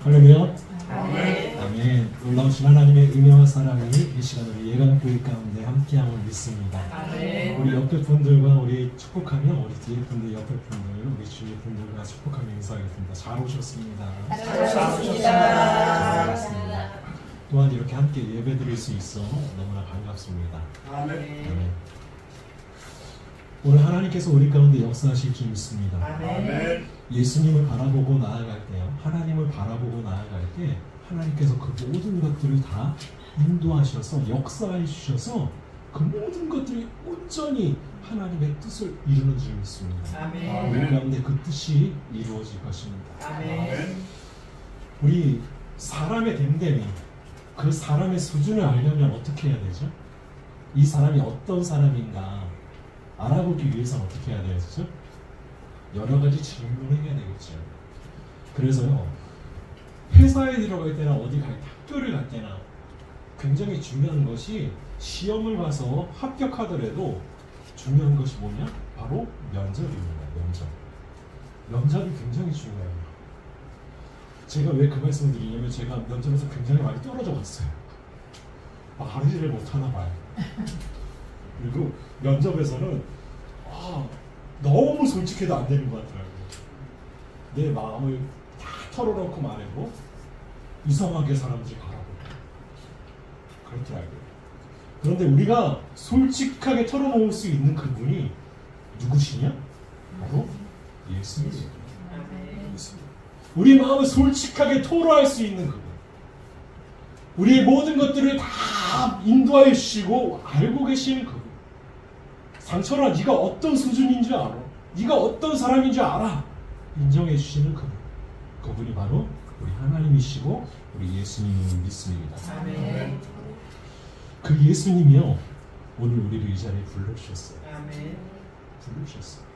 할렐루야. 아멘. 아멘. 놀라우신 하나님의 은혜와 사랑이 이 시간 우리 예감교회 가운데 함께함을 믿습니다. 아멘. 우리 옆에 분들과 우리 축복하며 우리 뒤에 분들, 옆에 분들, 우리 주위 분들과 축복하며 인사하겠습니다. 잘 오셨습니다. 잘 오셨습니다. 반갑습니다. 또한 이렇게 함께 예배드릴 수 있어 너무나 반갑습니다. 아멘. 아멘. 오늘 하나님께서 우리 가운데 역사하실 줄 믿습니다. 아멘. 예수님을 바라보고 나아갈 때요, 하나님을 바라보고 나아갈 때 하나님께서 그 모든 것들을 다 인도하셔서 역사해 주셔서 그 모든 것들이 온전히 하나님의 뜻을 이루는 줄 믿습니다. 아멘. 우리 가운데 그 뜻이 이루어질 것입니다. 아멘. 우리 사람의 됨됨이, 그 사람의 수준을 알려면 어떻게 해야 되죠? 이 사람이 어떤 사람인가 알아보기 위해서는 어떻게 해야 되죠? 여러 가지 질문을 해야 되겠죠. 그래서요, 회사에 들어갈 때나 어디 갈 때, 학교를 갈 때나 굉장히 중요한 것이 시험을 봐서 합격하더라도 중요한 것이 뭐냐? 바로 면접입니다. 면접이 굉장히 중요해요. 제가 왜 그 말씀을 드리냐면 제가 면접에서 굉장히 많이 떨어져 봤어요. 말을 못하나 봐요. 그리고 면접에서는 너무 솔직해도 안 되는 것 같더라고요. 내 마음을 다 털어놓고 말해도 이상하게 사람들이 바라보고 그렇더라고요. 그런데 우리가 솔직하게 털어놓을 수 있는 그분이 누구시냐? 바로 예수님이에요. 우리 마음을 솔직하게 토로할 수 있는 그분, 우리의 모든 것들을 다 인도하여 주시고 알고 계시는 그분, 상철아 네가 어떤 수준인 줄 알아, 네가 어떤 사람인 줄 알아, 인정해 주시는 그분, 그분이 바로 우리 하나님이시고 우리 예수님을 믿습니다. 아멘. 그 예수님이요, 오늘 우리를 이 자리에 불러주셨어요. 아멘. 부르셨어요.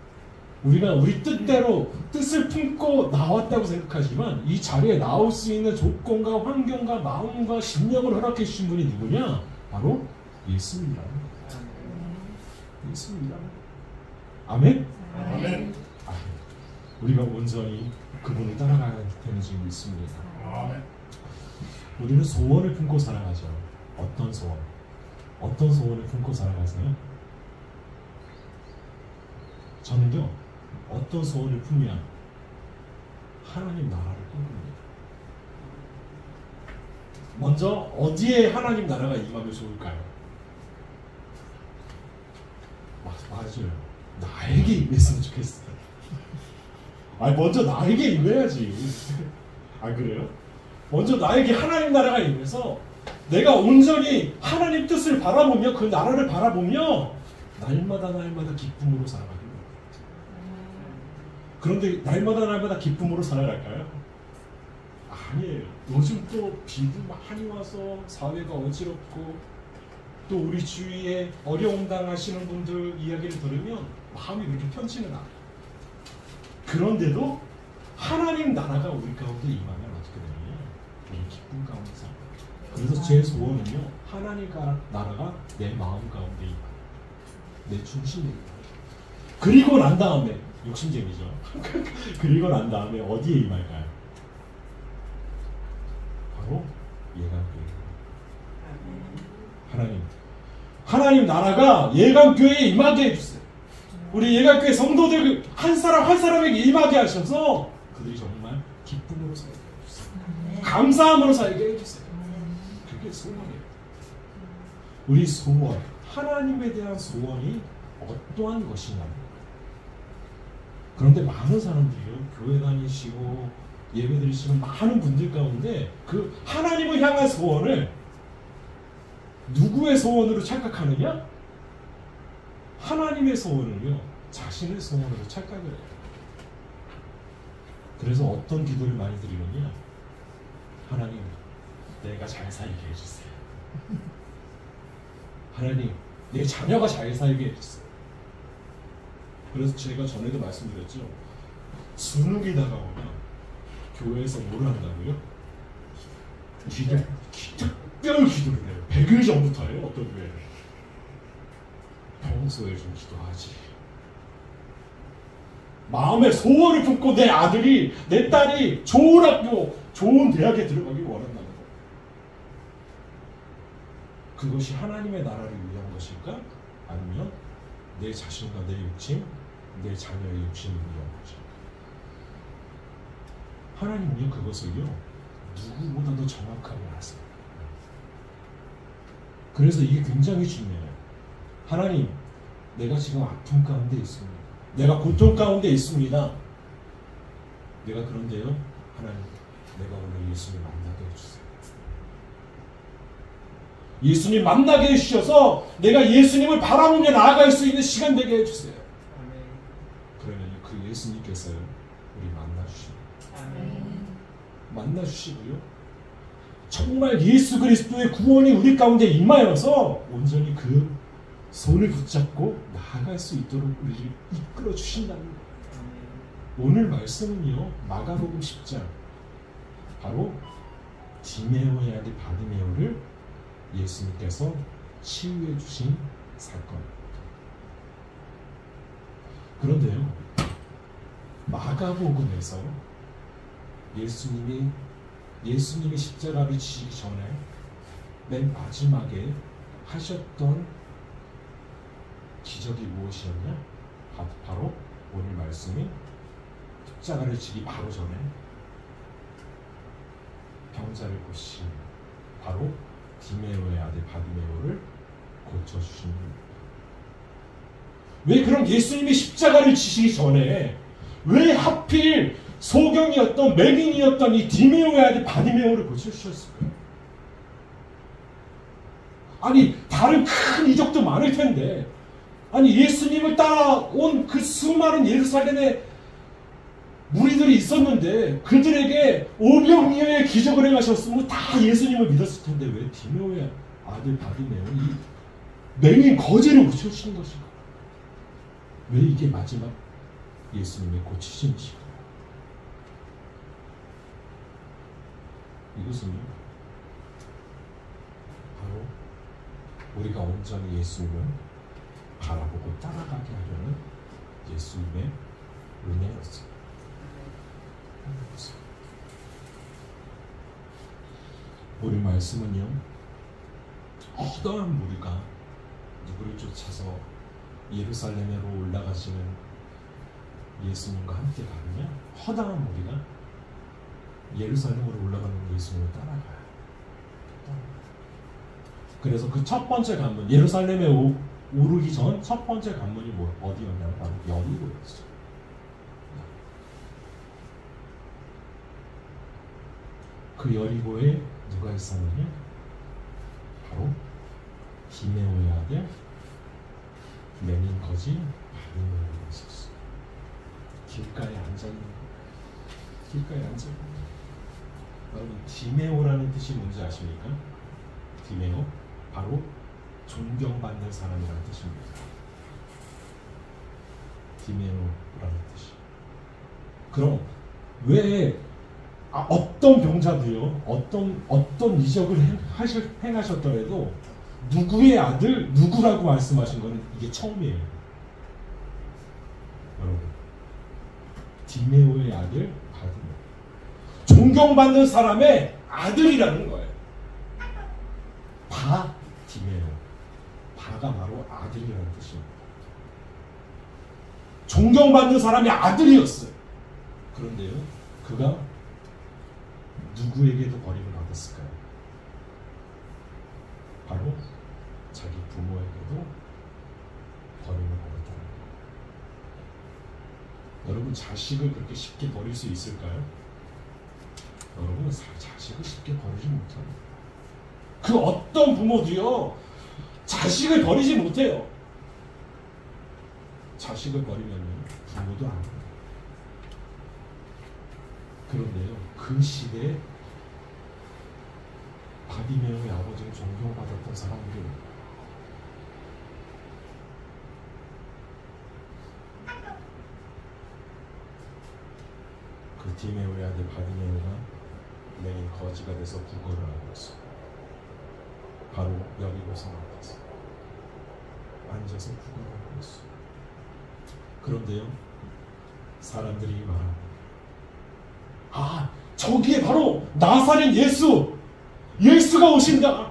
우리가 우리 뜻대로 뜻을 품고 나왔다고 생각하지만 이 자리에 나올 수 있는 조건과 환경과 마음과 심령을 허락해 주신 분이 누구냐? 바로 예수님이라는 거예요. 예수님이라는 거예요. 아멘? 아멘. 아멘. 우리가 온전히 그분을 따라가야 되는 줄 믿습니다. 아멘. 우리는 소원을 품고 살아가죠. 어떤 소원? 어떤 소원을 품고 살아가세요? 저는요, 어떤 소원을 품으면 하나님 나라를 꿈꿉니다. 먼저 어디에 하나님 나라가 임하면 좋을까요? 맞아요. 나에게 임했으면 좋겠어요. 먼저 나에게 임해야지. 그래요? 먼저 나에게 하나님 나라가 임해서 내가 온전히 하나님 뜻을 바라보며 그 나라를 바라보며 날마다 기쁨으로 살아가요. 그런데 날마다 기쁨으로 살아갈까요? 아니에요. 요즘 또 비도 많이 와서 사회가 어지럽고 또 우리 주위에 어려움 당하시는 분들 이야기를 들으면 마음이 그렇게 편치는 않아요. 그런데도 하나님 나라가 우리 가운데 임하면 어떻게 되느냐? 우리 기쁨 가운데 살아요. 그래서 제 소원은요, 하나님 나라가 내 마음 가운데 임하요. 내 중심에 임하요. 그리고 난 다음에 욕심쟁이죠. 그리고 난 다음에 어디에 임할까요? 바로 예감교회. 하나님 나라가 예감교회에 임하게 해주세요. 우리 예감교회 성도들 한 사람 한 사람에게 임하게 하셔서 그들이 정말 기쁨으로 살게 해주세요. 감사함으로 살게 해주세요. 그게 소원이에요. 우리 소원, 하나님에 대한 소원이 어떠한 것이냐. 그런데 많은 사람들이요, 교회 다니시고 예배 드리시는 많은 분들 가운데 그 하나님을 향한 소원을 누구의 소원으로 착각하느냐? 하나님의 소원을요, 자신의 소원으로 착각을 해요. 그래서 어떤 기도를 많이 드리느냐? 하나님, 내가 잘 살게 해주세요. 하나님, 내 자녀가 잘 살게 해주세요. 그래서 제가 전에도 말씀드렸죠. 수능이 다가오면 교회에서 뭘 한다고요? 특별 기도를 해요. 100일 전부터 해요. 어떤 교회는. 평소에 좀 기도하지. 마음에 소원을 품고 내 아들이, 내 딸이 좋은 학교, 좋은 대학에 들어가길 원한다는 거예요. 그것이 하나님의 나라를 위한 것일까? 아니면 내 자신과 내 욕심, 내 자녀의 욕심을 위한 것일까? 하나님은요 그것을요 누구보다도 정확하게 아세요. 그래서 이게 굉장히 중요해요. 하나님, 내가 지금 아픔 가운데 있습니다. 내가 고통 가운데 있습니다. 내가 그런데요, 하나님, 내가 오늘 예수님 만나게 해주세요. 예수님 만나게 해주셔서 내가 예수님을 바라보며 나아갈 수 있는 시간 되게 해주세요. 그러면 그 예수님께서요, 우리 만나주십니다. 만나주시고요. 정말 예수 그리스도의 구원이 우리 가운데 임하여서 온전히 그 손을 붙잡고 나아갈 수 있도록 우리를 이끌어 주신다는 거예요. 오늘 말씀은요, 마가복음 10장 바로 디메오의 아들 바디메오를 예수님께서 치유해 주신 사건입니다. 그런데요, 마가복음에서 예수님이 십자가를 지시기 전에 맨 마지막에 하셨던 기적이 무엇이었냐? 바로 오늘 말씀이 십자가를 지기 바로 전에 병자를 고치신 바로 디메오의 아들 바디메오를 고쳐주신 분입니다. 왜 그럼 예수님이 십자가를 지시기 전에 왜 하필 소경이었던 맹인이었던 이 디메오의 아들 바디메오를 고쳐주셨을까요? 아니 다른 큰 이적도 많을 텐데, 아니 예수님을 따라온 그 수많은 예루살렘의 무리들이 있었는데 그들에게 오병이어의 기적을 행하셨으면 다 예수님을 믿었을 텐데 왜 디메오의 아들 바디메오 이 맹인 거지를 고쳐주신 것일까? 왜 이게 마지막 예수님의 고치신 것일까? 이것은요, 바로 우리가 온전히 예수님을 바라보고 따라가게 하려는 예수님의 은혜였어요. 우리 말씀은요, 허다한 무리가 누구를 쫓아서 예루살렘으로 올라가시는 예수님과 함께 가느냐? 허다한 무리가 예루살렘으로 올라가는 예수님을 따라가요. 그래서 그 첫 번째 관문, 예루살렘에 오르기 전 첫 번째 관문이 어디였냐면 바로 여리고였어요. 그 여리고에 누가 있었느냐? 바로 디메오의 아들 맹인 거지 바디메오가 있었어요. 길가에 앉아있는 거예요. 길가에 앉아있는 거예요. 여러분, 디메오라는 뜻이 뭔지 아십니까? 디메오, 바로 존경받는 사람이라는 뜻입니다. 디메오라는 뜻이. 그럼 왜 어떤 병자도요, 어떤 이적을 행하셨더라도 누구의 아들, 누구라고 말씀하신 거는 이게 처음이에요. 여러분, 디메오의 아들 바디메오, 존경받는 사람의 아들이라는 거예요. 바디메오, 바가 바로 아들이라는 뜻입니다. 존경받는 사람의 아들이었어요. 그런데요, 그가 누구에게도 버림을 받았을까요? 바로 자기 부모에게도 버림을 받았다는 거예요. 여러분, 자식을 그렇게 쉽게 버릴 수 있을까요? 여러분, 자식을 쉽게 버리지 못합니다. 그 어떤 부모도요, 자식을 버리지 못해요. 자식을 버리면 부모도 안 합니다. 그런데요, 그 시대에 바디메오의 아버지를 존경받았던 사람들이 그 디메오의 아들 바디메오가 맹인 거지가 돼서 구걸을 하고 있어. 바로 여리고성 앞에서 앉아서 구걸을 하고 있어. 그런데요, 사람들이 말합니다. 저기에 바로 나사렛 예수가 오신다.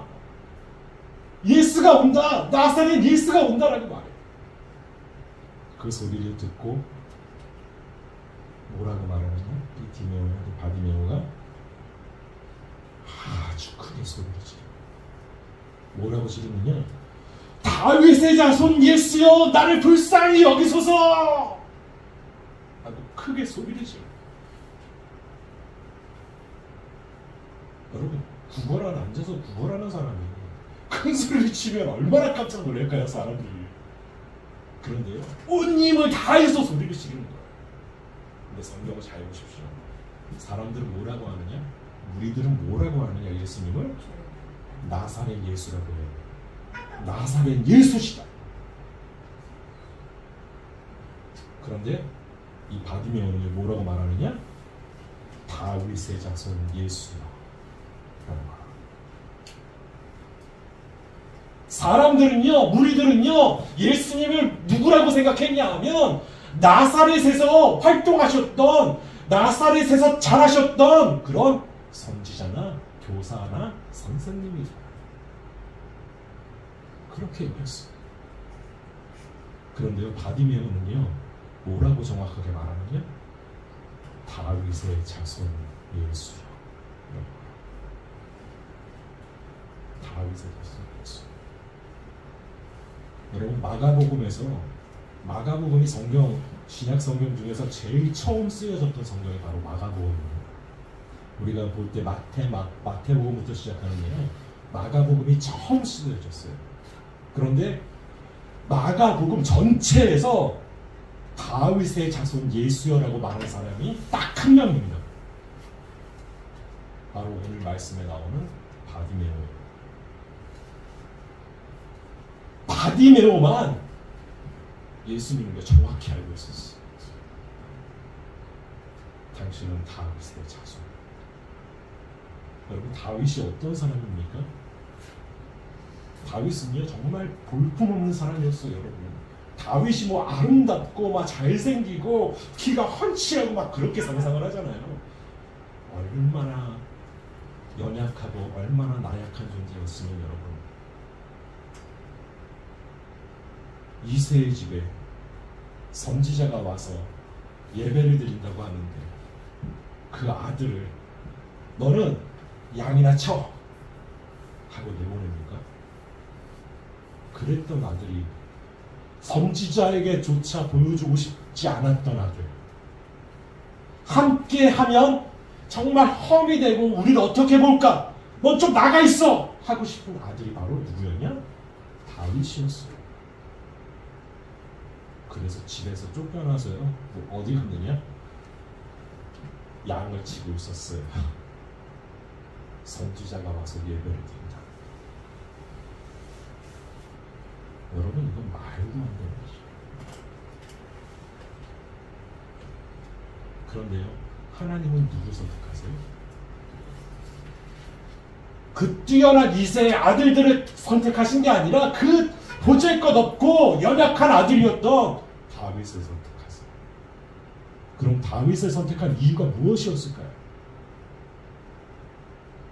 예수가 온다. 나사렛 예수가 온다라고 말해요. 그 소리를 듣고 뭐라고 말하느냐? 이 디메오나 바디메오가 아주 크게 소리를 지르고 뭐라고 지르느냐? 다윗의 자손 예수여, 나를 불쌍히 여기소서 하고 크게 소리를 지르고. 여러분, 구걸하는 앉아서 구걸하는 사람이 큰 소리를 치면 얼마나 깜짝 놀랄까요, 사람들이. 그런데요, 온 힘을 다해서 소리를 지르는 거예요. 근데 성경을 잘 보십시오. 사람들은 뭐라고 하느냐? 무리들은 뭐라고 하느냐? 예수님을 나사렛 예수라고 해요. 나사렛 예수시다. 그런데 이 바디메오는 뭐라고 말하느냐? 다윗의 자손 예수야. 사람들은요, 무리들은요, 예수님을 누구라고 생각했냐 하면 나사렛에서 활동하셨던, 나사렛에서 자라셨던 그런 선지자나 교사나 선생님이죠. 그렇게 여겼어요. 그런데요, 바디메오는요, 뭐라고 정확하게 말하느냐? 다윗의 자손 예수요. 다윗의 자손 예수. 여러분, 마가복음이 신약 성경 중에서 제일 처음 쓰여졌던 성경이 바로 마가복음이에요. 우리가 볼 때 마태복음부터 시작하는데요, 마가복음이 처음 쓰여졌어요. 그런데 마가복음 전체에서 다윗의 자손 예수여라고 말하는 사람이 딱 한 명입니다. 바로 오늘 말씀에 나오는 바디메오예요. 바디메오만 예수님을 정확히 알고 있었어요. 당신은 다윗의 자손. 여러분, 다윗이 어떤 사람입니까? 다윗은요, 정말 볼품없는 사람이었어요, 여러분. 다윗이 뭐 아름답고 막 잘생기고 키가 훤칠하고 막 그렇게 상상을 하잖아요. 얼마나 연약하고 얼마나 나약한 존재였으면 여러분, 이새의 집에 선지자가 와서 예배를 드린다고 하는데 그 아들을 너는 양이나 쳐 하고 내보냅니까? 그랬던 아들이, 선지자에게조차 보여주고 싶지 않았던 아들, 함께 하면 정말 험이 되고 우리를 어떻게 볼까, 넌 좀 나가 있어 하고 싶은 아들이 바로 누구였냐? 다윗이었어요. 그래서 집에서 쫓겨나서요, 뭐 어디 갔느냐? 양을 치고 있었어요. 선지자가 와서 예배를 드린다. 여러분, 이건 말도 안 되는 거죠. 그런데요, 하나님은 누구 선택하세요? 그 뛰어난 이새의 아들들을 선택하신 게 아니라 그 보잘것없고 연약한 아들이었던 다윗을 선택하세요. 그럼 다윗을 선택한 이유가 무엇이었을까요?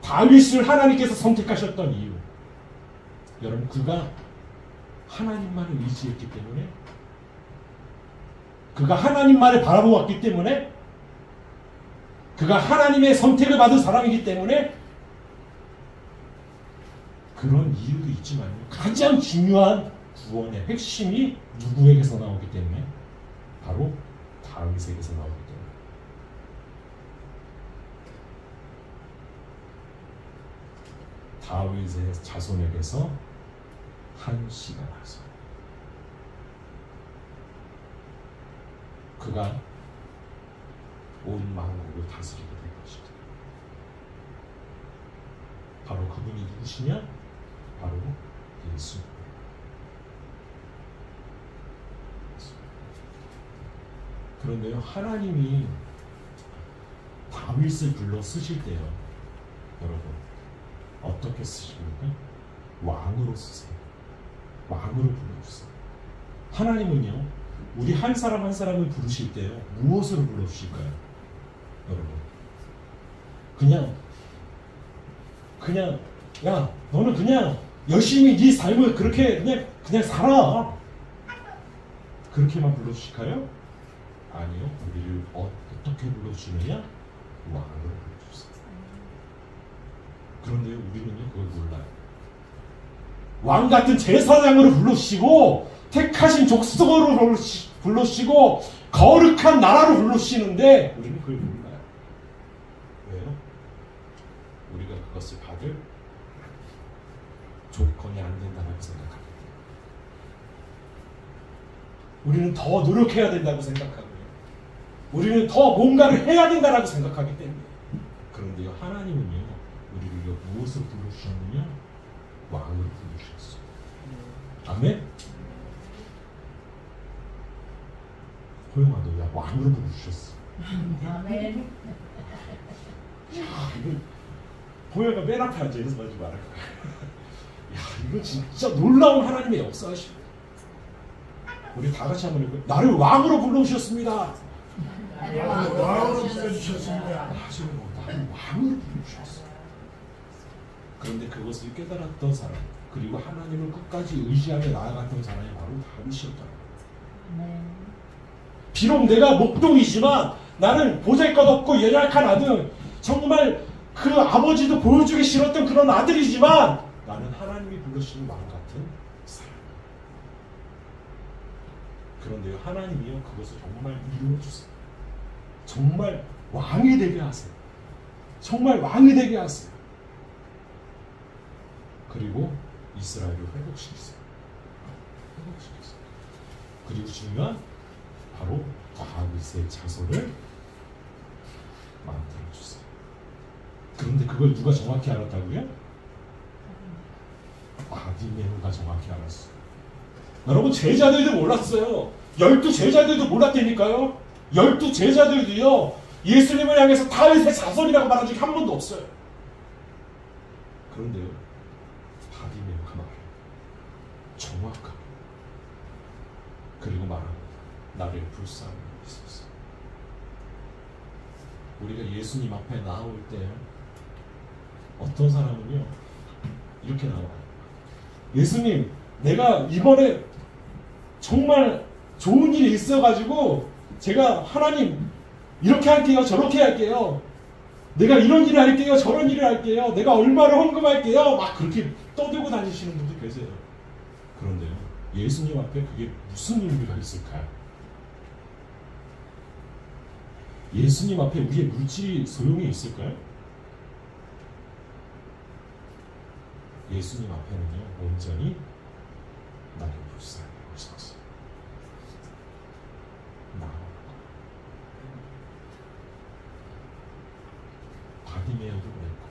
다윗을 하나님께서 선택하셨던 이유, 여러분, 그가 하나님만을 의지했기 때문에, 그가 하나님만을 바라보았기 때문에, 그가 하나님의 선택을 받은 사람이기 때문에, 그런 이유도 있지만 가장 중요한 구원의 핵심이 누구에게서 나오기 때문에? 바로 다윗에게서 나오기 때문에. 다윗의 자손에게서 한 씨가 나서 그가 온 만국을 다스리게 될 것이다. 바로 그분이 누구시냐? 바로 예수. 그런데요, 하나님이 다윗을 불러 쓰실 때요, 여러분, 어떻게 쓰십니까? 왕으로 쓰세요. 왕으로 불러주세요. 하나님은요, 우리 한 사람 한 사람을 부르실 때요, 무엇으로 불러주실까요? 여러분, 그냥 야 너는 그냥 열심히 네 삶을 그렇게 그냥 살아. 그렇게만 불러주실까요? 아니요. 우리를 어떻게 불러주느냐? 왕으로 불러주세요. 그런데 우리는요 그걸 몰라요. 왕 같은 제사장으로 불러주시고 택하신 족속으로 불러주시고 거룩한 나라로 불러주시는데 우리는 그걸 몰라요. 왜요? 우리가 그것을 받을 조건이 안 된다고 생각합니다. 우리는 더 노력해야 된다고 생각하고요. 우리는 더 뭔가를 해야 된다고 생각하기 때문에. 그런데요 하나님은요 우리를 무엇으로 불러주셨느냐? 왕으로 부르셨어요. 아멘? 호영아 너야 왕으로 부르셨어. 아멘. 야 이거 호영아 맨 앞에 앉아 있어서 말하지 말할 거야. 야 이거 진짜 놀라운 하나님의 역사하시고 우리 다 같이 한번 해볼까요? 나를 왕으로 불러주셨습니다. 왕으로 불러주셨습니다. 나를 왕으로 불러주셨어. 그런데 그것을 깨달았던 사람 그리고 하나님을 끝까지 의지하며 나아갔던 사람이 바로 다윗이었잖아요. 네. 비록 내가 목동이지만 나는 보잘것없고 연약한 아들 정말 그 아버지도 보여주기 싫었던 그런 아들이지만 나는 하나님이 불러주시는 왕 같은 사람. 그런데요 하나님이요 그것을 정말 이루어주세요. 정말 왕이 되게 하세요. 정말 왕이 되게 하세요. 그리고 이스라엘을 회복시키세요. 회복시키세요. 그리고 중요한 바로 다윗의 자손을 만들어주세요. 그런데 그걸 누가 정확히 알았다고요? 바디메오가 정확히 알았어요. 여러분 제자들도 몰랐어요. 12제자들도 몰랐다니까요. 12제자들도요 예수님을 향해서 다윗의 자손이라고 말한 적이 한 번도 없어요. 그런데요 바디메오가 말해요. 정확하게. 그리고 말하고 나를 불쌍히 여기소서. 우리가 예수님 앞에 나올 때 어떤 사람은요 이렇게 나와요. 예수님 내가 이번에 정말 좋은 일이 있어가지고 제가 하나님 이렇게 할게요 저렇게 할게요 내가 이런 일을 할게요 저런 일을 할게요 내가 얼마를 헌금할게요 막 그렇게 떠들고 다니시는 분들 계세요. 그런데요 예수님 앞에 그게 무슨 의미가 있을까요? 예수님 앞에 우리의 물질이 소용이 있을까요? 예수님 앞에는요 온전히 나를 불쌍히 여기소서. 바디메오도 그랬고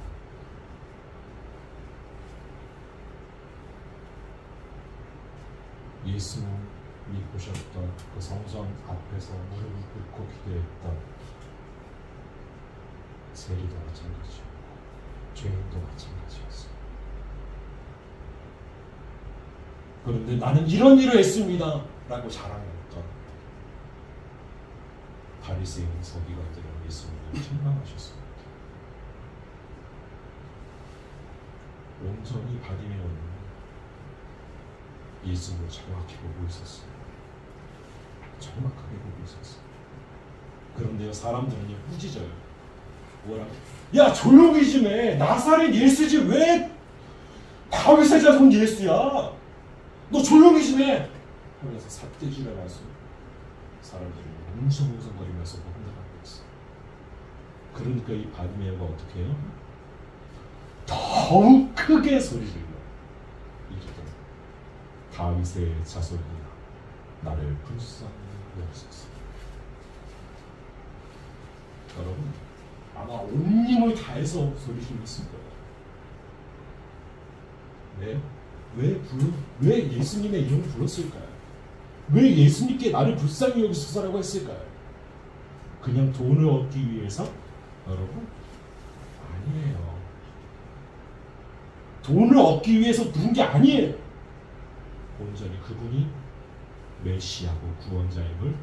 예수님이 보셨던 그 성전 앞에서 무릎을 꿇고 기도했던 세리도 마찬가지였고 죄인도 마찬가지였어요. 그런데 나는 이런 일을 했습니다 라고 자랑했던 바리새인 서기관들은 예수님을 책망하셨습니다. 온전히 바디메오는 예수님을 정확히 보고 있었어요. 정확하게 보고 있었어요. 그런데요 사람들은요 꾸짖어요. 뭐라고? 야 조용히 좀 해. 나사렛 예수지 왜 다윗의 자손 예수야? 너 조용히 좀 해. 하면서 삿대질을 하면서 사람들이 웅성웅성거리면서 혼나가고 있어요. 그러니까 이 바디메오가 어떻게 해요? 더욱 크게 소리를 이르되 다윗의 자손이나 나를 불쌍히 여기소서. 여러분 아마 온 힘을 다해서 소리 질렀을 거예요. 왜 예수님의 이름을 불렀을까요? 왜 예수님께 나를 불쌍히 여기소서라고 했을까요? 그냥 돈을 얻기 위해서? 여러분 아니에요. 돈을 얻기 위해서 부른 게 아니에요. 온전히 그분이 메시아고 구원자임을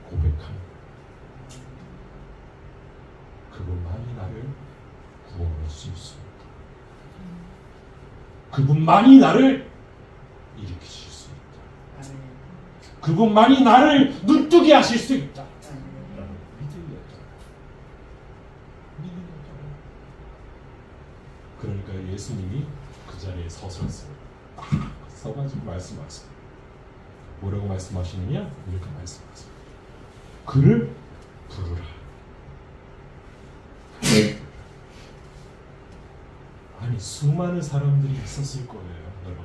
고백합니다. 그분만이 나를 구원할 수 있습니다. 그분만이 나를 일으키실 수 있다. 그분만이 나를 눈뜨게 하실 수 있다. 라는 믿음이었다. 그러니까 예수님이 그 자리에 서셨어요. 딱 서가지고 말씀하세요. 뭐라고 말씀하시느냐? 이렇게 말씀하세요. 그를 부르라. 아니 수많은 사람들이 있었을 거예요, 여러분.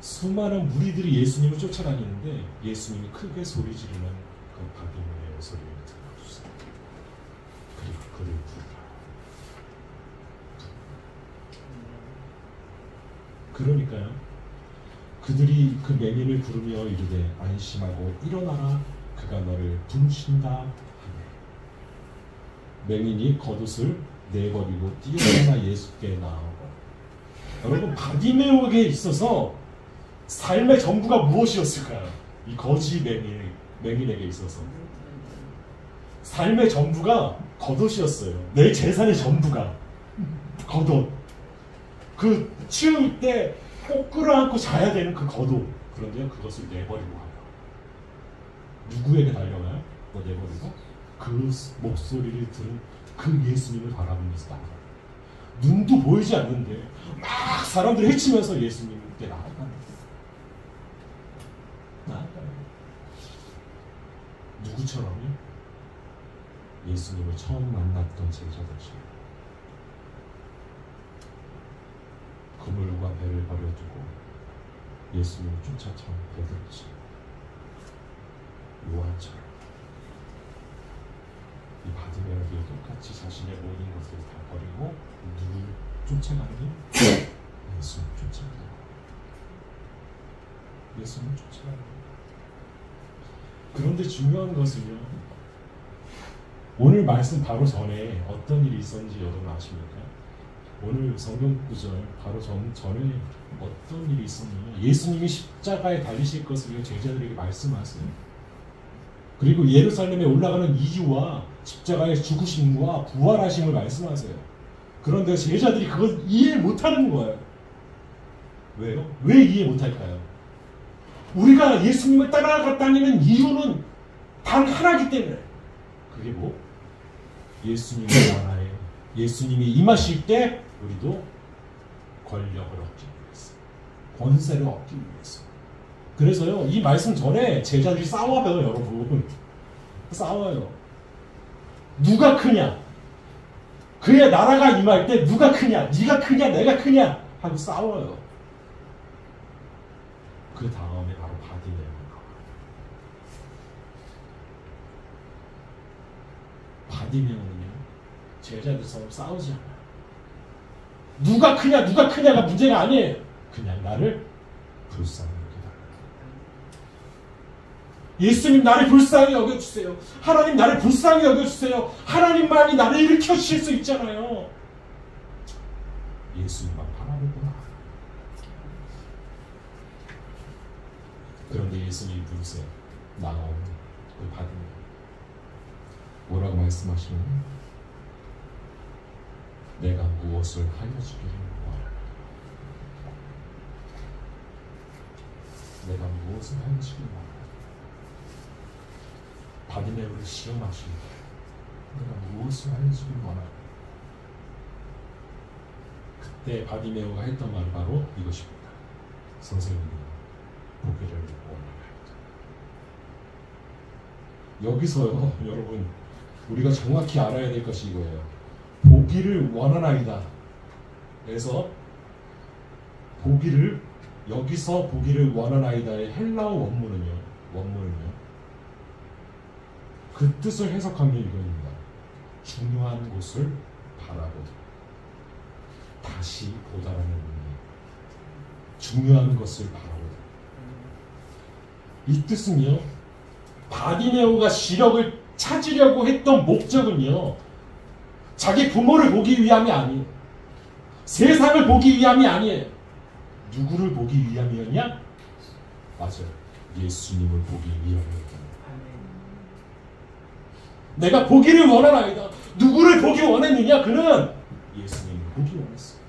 수많은 무리들이 예수님을 쫓아다니는데 예수님이 크게 소리 지르는 그 바디메오의 소리를 들어주세요. 그리고 그를 부르라. 그러니까요, 그들이 그 맹인을 부르며 이르되 안심하고 일어나라, 그가 너를 부르신다 하네. 맹인이 겉옷을 내버리고 뛰어나가 예수께 나아오고. 여러분, 바디메오에게 있어서 삶의 전부가 무엇이었을까요? 이 거지 맹인에게 있어서 삶의 전부가 겉옷이었어요. 내 재산의 전부가 겉옷. 그 치울 때 꼭 끌어안고 자야 되는 그 겉옷. 그런데요, 그것을 내버리고 가요. 누구에게 달려가요? 뭐 내버리고? 그 목소리를 들은 그 예수님을 바라보면서 나가요. 눈도 보이지 않는데 막 사람들이 헤치면서 예수님께 나아가요. 누구처럼요? 예수님을 처음 만났던 제자들처럼. 그물과 배를 버려두고 예수님을 쫓아처럼 베드로처럼, 요한처럼, 이 바디메오에게 똑같이 자신의 모든 것을 다 버리고 누굴 쫓아가니? 예수님 쫓아가는 거예요. 예수님 쫓아가는 거예요. 그런데 중요한 것은요, 오늘 말씀 바로 전에 어떤 일이 있었는지 여러분 아십니까? 오늘 성경 구절 바로 전에 어떤 일이 있었느냐? 예수님이 십자가에 달리실 것을 제자들에게 말씀하세요. 그리고 예루살렘에 올라가는 이유와 십자가의 죽으심과 부활하심을 말씀하세요. 그런데 제자들이 그걸 이해 못하는 거예요. 왜요? 왜 이해 못할까요? 우리가 예수님을 따라갔다는 이유는 단 하나이기 때문에. 그게 뭐? 예수님의 나라에 예수님이 임하실 때 우리도 권력을 얻기 위해서, 권세를 얻기 위해서. 그래서요, 이 말씀 전에 제자들이 싸워요, 여러분. 싸워요. 누가 크냐? 그의 나라가 임할 때 누가 크냐? 네가 크냐? 내가 크냐? 하고 싸워요. 그 다음에 바로 바디메오가. 바디메오는요, 제자들 서로 싸우지 않아요. 누가 크냐, 누가 크냐가 문제가 아니에요. 그냥 나를 불쌍히 여겨달라. 예수님 나를 불쌍히 여겨주세요. 하나님 나를 불쌍히 여겨주세요. 하나님만이 나를 일으켜 주실 수 있잖아요. 예수님만 바라보구나. 그런데 예수님이 부르세요. 나오는 그 바디메오. 뭐라고 말씀하시느냐? 내가 무엇을 하여 주기를 원하나? 내가 무엇을 하여 주기를 원하나? 바디메오를 시험하십니다. 내가 무엇을 하여 주기를 원하나? 그때 바디메오가 했던 말이 바로 이것입니다. 선생님이 보기를 원하나이다. 여기서요, 여러분, 우리가 정확히 알아야 될 것이 이거예요. 보기를 원하나이다. 그래서 보기를, 여기서 보기를 원하나이다의 헬라어 원문은요, 그 뜻을 해석하면 이겁니다. 중요한 곳을 바라보다. 다시 보다라는 의미. 중요한 것을 바라보다. 이 뜻은요, 바디메오가 시력을 찾으려고 했던 목적은요, 자기 부모를 보기 위함이 아니에요. 세상을 보기 위함이 아니에요. 누구를 보기 위함이었냐? 맞아요. 예수님을 보기 위함이었다. 내가 보기를 원하나이다. 누구를 보기 원했느냐? 그는 예수님을 보기 원했어요.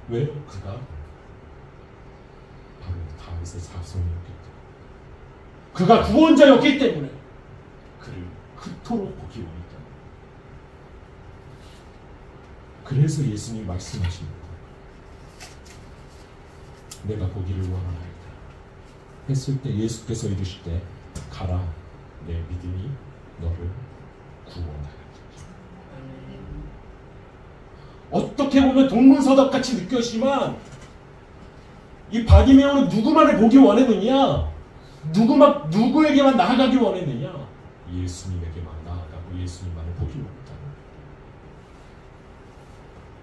왜? 그가 바로 다윗의 자손이었기 때문에, 그가 구원자였기 때문에 그를 그토록 보기 원했다. 그래서 예수님이 말씀하십니다. 내가 보기를 원하나이다 했을 때 예수께서 이르실 때 가라, 내 믿음이 너를 구원하였다. 어떻게 보면 동문서답같이 느껴지지만 이 바디메오는 누구만을 보기 원했느냐? 누구에게만 나아가기 원했느냐? 예수님에게만 나아가고 예수님만을 보기 원했다.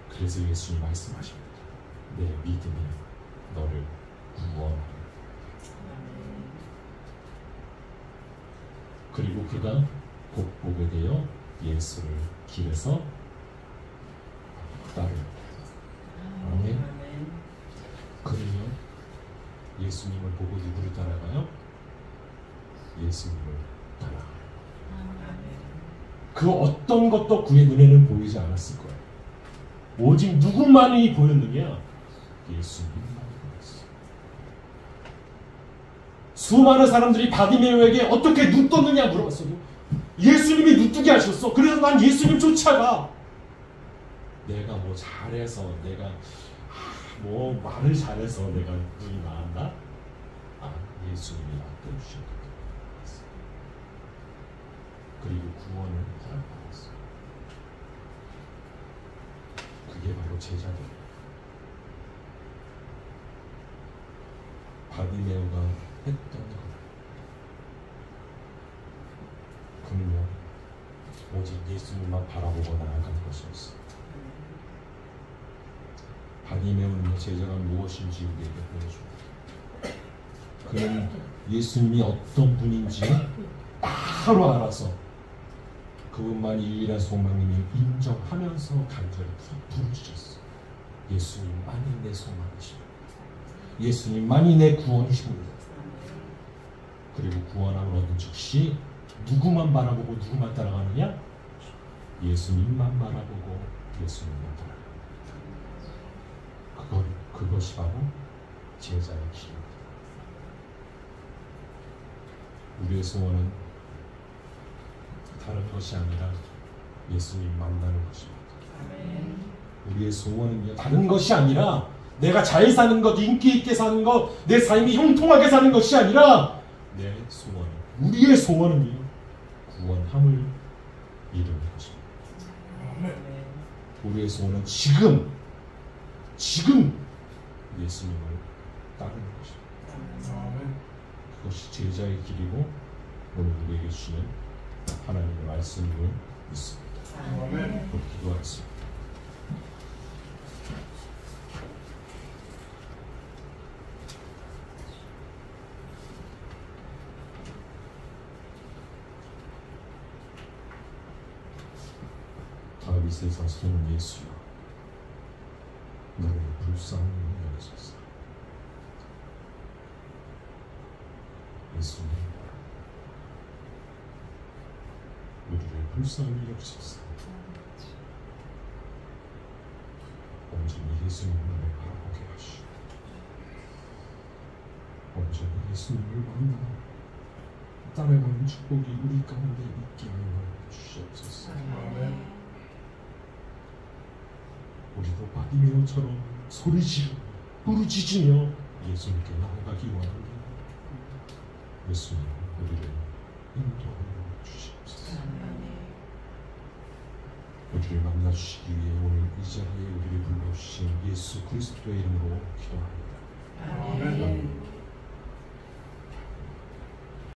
그래서 예수님이 말씀하십니다. 내 믿음이 너를 구원하라. 그리고 그가 곧 보게 되어 예수를 길에서 따르였다. 아멘. 그러면 예수님을 보고 누구를 따라가요? 예수님을 따라가요. 그 어떤 것도 그의 눈에는 보이지 않았을 거예요. 오직 누구만이 보였느냐? 예수님만이 보였어요. 수많은 사람들이 바디메오에게 어떻게 눈 떴느냐 물어봤어요. 예수님이 눈 뜨게 하셨어. 그래서 난 예수님 쫓아가. 내가 뭐 잘해서, 내가 뭐 말을 잘해서 내가 눈이 나았나? 예수님이 나한테 주셨다. 그리고 구원을 허락받았어. 그게 바로 제자들이에요. 바디메오가 했던 것, 그는요 오직 예수님만 바라보고 나아가는 것이었어요. 바디메오는 제자가 무엇인지 우리에게 보여줍니다. 그는 예수님이 어떤 분인지 바로 알아서 그분만이 유일한 소망임을 인정하면서 간절히 부르짖었어. 예수님만이 내 소망이십니다. 예수님만이 내 구원이십니다. 그리고 구원함을 얻은 즉시 누구만 바라보고 누구만 따라가느냐? 예수님만 바라보고 예수님만 따라갑니다. 그것이 바로 제자의 길입니다. 우리의 소원은 다른 것이 아니라 예수님 만나는 것입니다. 우리의 소원은요, 다른 것이 아니라 내가 잘 사는 것, 인기 있게 사는 것, 내 삶이 형통하게 사는 것이 아니라 내 소원, 우리의 소원은요, 구원함을 이루는 것입니다. 우리의 소원은 지금 예수님을 따르는 것입니다. 그것이 제자의 길이고 오늘 우리에게 주시는 하나님의 말씀을 믿습니다. 우리 기도하겠습니다. 다윗의 자손 예수여, 너의 불쌍히 여기소서. 예수님, 우리를 불쌍히 여기소서. 온전히 예수님만을 바라보게 하시고 온전히 예수님을 만나 따라가는 축복이 우리 가운데 있게 하여 주시옵소서. 우리도 바디메오처럼 소리지르며 부르짖으며 예수님께 나아가기 원합니다. 예수님, 우리를 인도하여 주시옵소서. 우리를 만나주시기 위해 오늘 이 자리에 우리를 불러주신 예수 그리스도의 이름으로 기도합니다. 아멘.